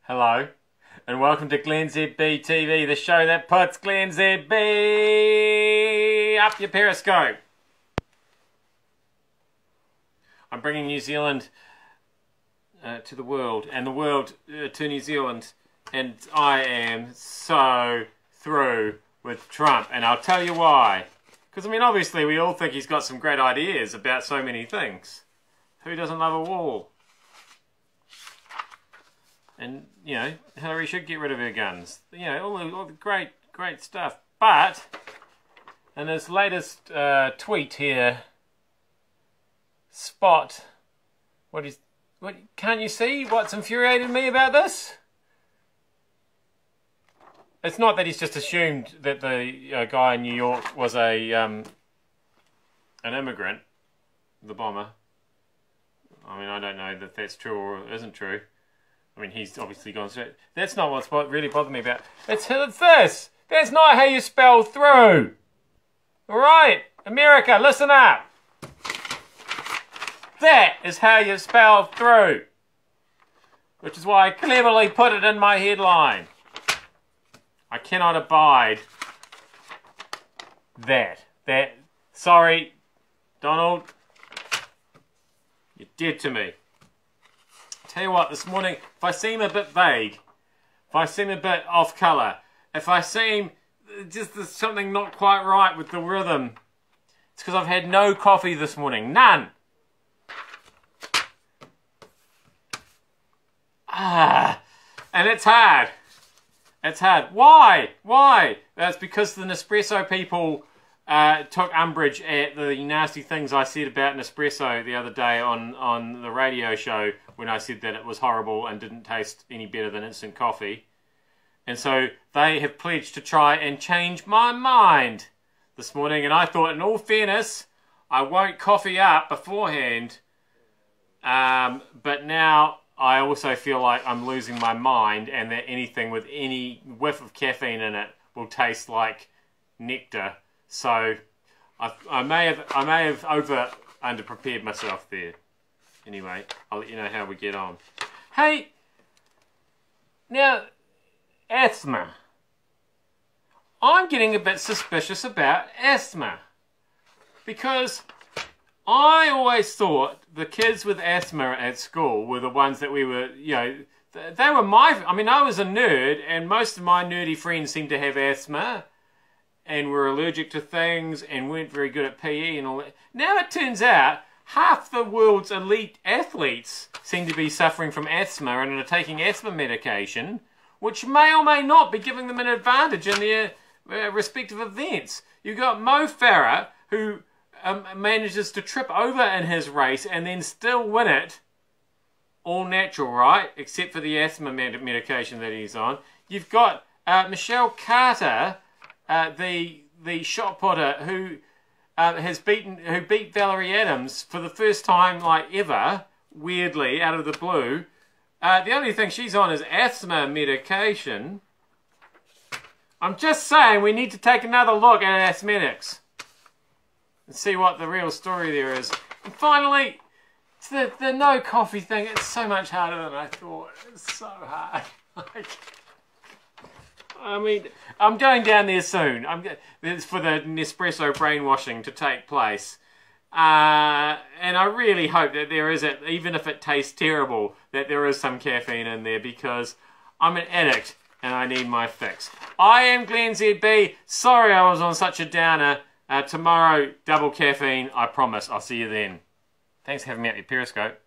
Hello, and welcome to glennzb TV, the show that puts glennzb up your Periscope. I'm bringing New Zealand to the world, and the world to New Zealand, and I am so through with Trump, and I'll tell you why. Because, I mean, obviously we all think he's got some great ideas about so many things. Who doesn't love a wall? And, you know, Hillary should get rid of her guns. You know, all the great stuff. But, in his latest tweet here, Spot, what can't you see what's infuriated me about this? It's not that he's just assumed that the guy in New York was an immigrant, the bomber. I mean, I don't know that that's true or isn't true. I mean, he's obviously gone straight. That's not what's really bothered me about. It's this. That's not how you spell through. All right, America, listen up. That is how you spell through. Which is why I cleverly put it in my headline. I cannot abide that. Sorry, Donald. You're dead to me. Tell you what, this morning, if I seem a bit vague, if I seem a bit off colour, if I seem just there's something not quite right with the rhythm, it's because I've had no coffee this morning. None. And it's hard. It's hard. Why? Why? That's because the Nespresso people took umbrage at the nasty things I said about Nespresso the other day on the radio show when I said that it was horrible and didn't taste any better than instant coffee. And so they have pledged to try and change my mind this morning. And I thought, in all fairness, I won't coffee up beforehand. But now I also feel like I'm losing my mind and that anything with any whiff of caffeine in it will taste like nectar. So I may have underprepared myself there. Anyway, I'll let you know how we get on. Hey, now, asthma. I'm getting a bit suspicious about asthma. Because I always thought the kids with asthma at school were the ones that we were, you know, they were I mean, I was a nerd, and most of my nerdy friends seemed to have asthma and were allergic to things and weren't very good at PE and all that. Now it turns out half the world's elite athletes seem to be suffering from asthma and are taking asthma medication, which may or may not be giving them an advantage in their respective events. You've got Mo Farah, who manages to trip over in his race and then still win it. All natural, right? Except for the asthma medication that he's on. You've got Michelle Carter, the shot putter who beat Valerie Adams for the first time like ever, weirdly, out of the blue. The only thing she's on is asthma medication. I'm just saying we need to take another look at asthmatics and see what the real story there is. And finally, the no coffee thing. It's so much harder than I thought. It's so hard. I mean, I'm going down there soon. It's for the Nespresso brainwashing to take place. And I really hope that there is, even if it tastes terrible, that there is some caffeine in there, because I'm an addict and I need my fix. I am glennzb. Sorry I was on such a downer. Tomorrow, double caffeine, I promise. I'll see you then. Thanks for having me at your Periscope.